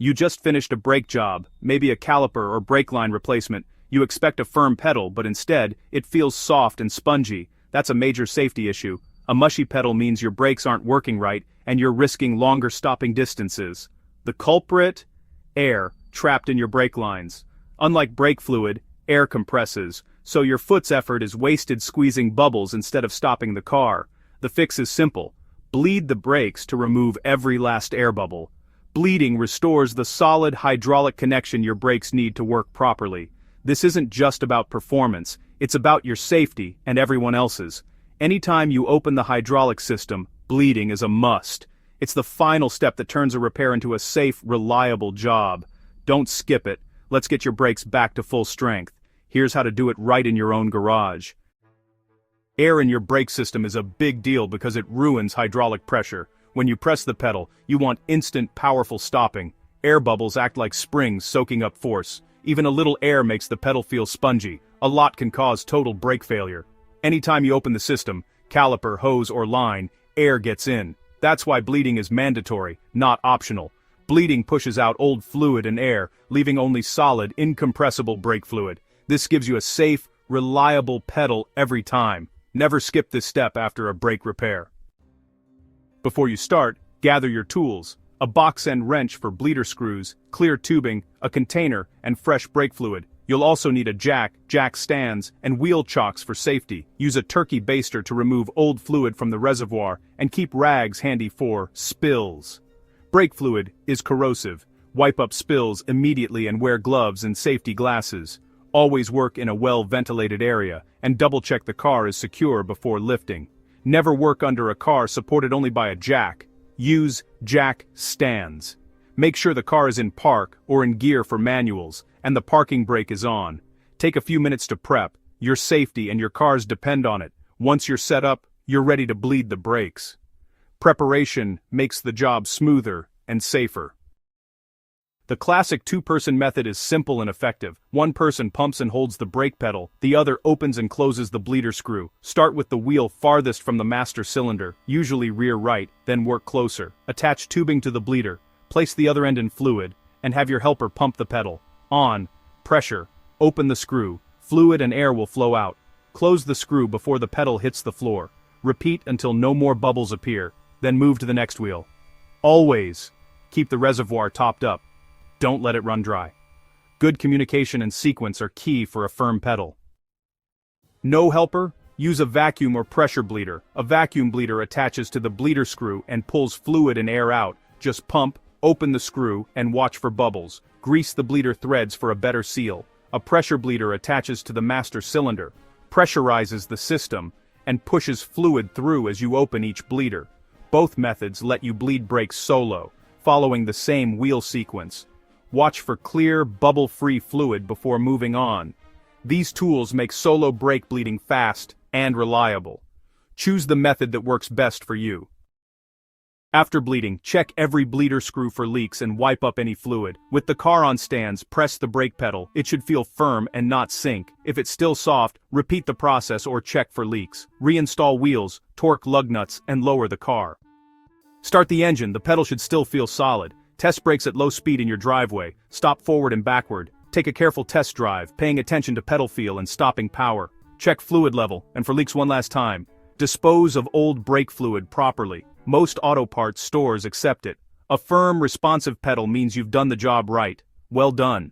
You just finished a brake job, maybe a caliper or brake line replacement. You expect a firm pedal, but instead, it feels soft and spongy. That's a major safety issue. A mushy pedal means your brakes aren't working right, and you're risking longer stopping distances. The culprit? Air, trapped in your brake lines. Unlike brake fluid, air compresses, so your foot's effort is wasted squeezing bubbles instead of stopping the car. The fix is simple. Bleed the brakes to remove every last air bubble. Bleeding restores the solid hydraulic connection your brakes need to work properly. This isn't just about performance, it's about your safety and everyone else's. Anytime you open the hydraulic system, bleeding is a must. It's the final step that turns a repair into a safe, reliable job. Don't skip it. Let's get your brakes back to full strength. Here's how to do it right in your own garage. Air in your brake system is a big deal because it ruins hydraulic pressure. When you press the pedal, you want instant, powerful stopping. Air bubbles act like springs soaking up force. Even a little air makes the pedal feel spongy. A lot can cause total brake failure. Anytime you open the system, caliper, hose, or line, air gets in. That's why bleeding is mandatory, not optional. Bleeding pushes out old fluid and air, leaving only solid, incompressible brake fluid. This gives you a safe, reliable pedal every time. Never skip this step after a brake repair. Before you start, gather your tools: a box end wrench for bleeder screws, clear tubing, a container, and fresh brake fluid. You'll also need a jack stands, and wheel chocks for safety. Use a turkey baster to remove old fluid from the reservoir, and keep rags handy for spills. Brake fluid is corrosive. Wipe up spills immediately and wear gloves and safety glasses. Always work in a well-ventilated area, and double-check the car is secure before lifting. Never work under a car supported only by a jack. Use jack stands. Make sure the car is in park or in gear for manuals, and the parking brake is on. Take a few minutes to prep. Your safety and your cars depend on it. Once you're set up, you're ready to bleed the brakes. Preparation makes the job smoother and safer. The classic two-person method is simple and effective. One person pumps and holds the brake pedal, the other opens and closes the bleeder screw. Start with the wheel farthest from the master cylinder, usually rear right, then work closer. Attach tubing to the bleeder, place the other end in fluid, and have your helper pump the pedal. On, pressure, open the screw, fluid and air will flow out. Close the screw before the pedal hits the floor. Repeat until no more bubbles appear, then move to the next wheel. Always keep the reservoir topped up. Don't let it run dry. Good communication and sequence are key for a firm pedal. No helper? Use a vacuum or pressure bleeder. A vacuum bleeder attaches to the bleeder screw and pulls fluid and air out. Just pump, open the screw, and watch for bubbles. Grease the bleeder threads for a better seal. A pressure bleeder attaches to the master cylinder, pressurizes the system, and pushes fluid through as you open each bleeder. Both methods let you bleed brakes solo, following the same wheel sequence. Watch for clear, bubble-free fluid before moving on. These tools make solo brake bleeding fast and reliable. Choose the method that works best for you. After bleeding, check every bleeder screw for leaks and wipe up any fluid. With the car on stands, press the brake pedal. It should feel firm and not sink. If it's still soft, repeat the process or check for leaks. Reinstall wheels, torque lug nuts, and lower the car. Start the engine. The pedal should still feel solid. Test brakes at low speed in your driveway. Stop forward and backward. Take a careful test drive, paying attention to pedal feel and stopping power. Check fluid level, and for leaks one last time. Dispose of old brake fluid properly. Most auto parts stores accept it. A firm, responsive pedal means you've done the job right. Well done.